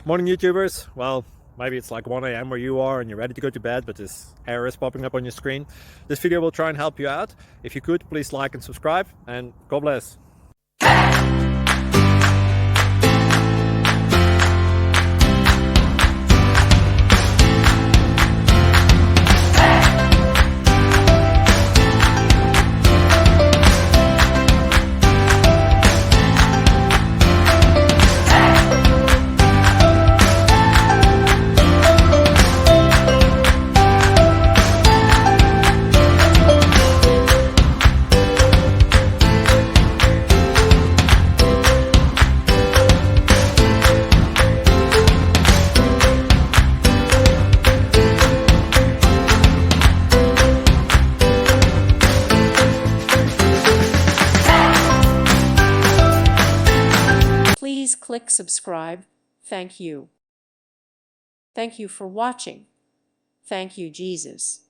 Morning YouTubers. Well, maybe it's like 1 a.m. where you are and you're ready to go to bed, but this error is popping up on your screen. This video will try and help you out. If you could, please like and subscribe, and God bless. Please click subscribe. Thank you. Thank you for watching. Thank you, Jesus.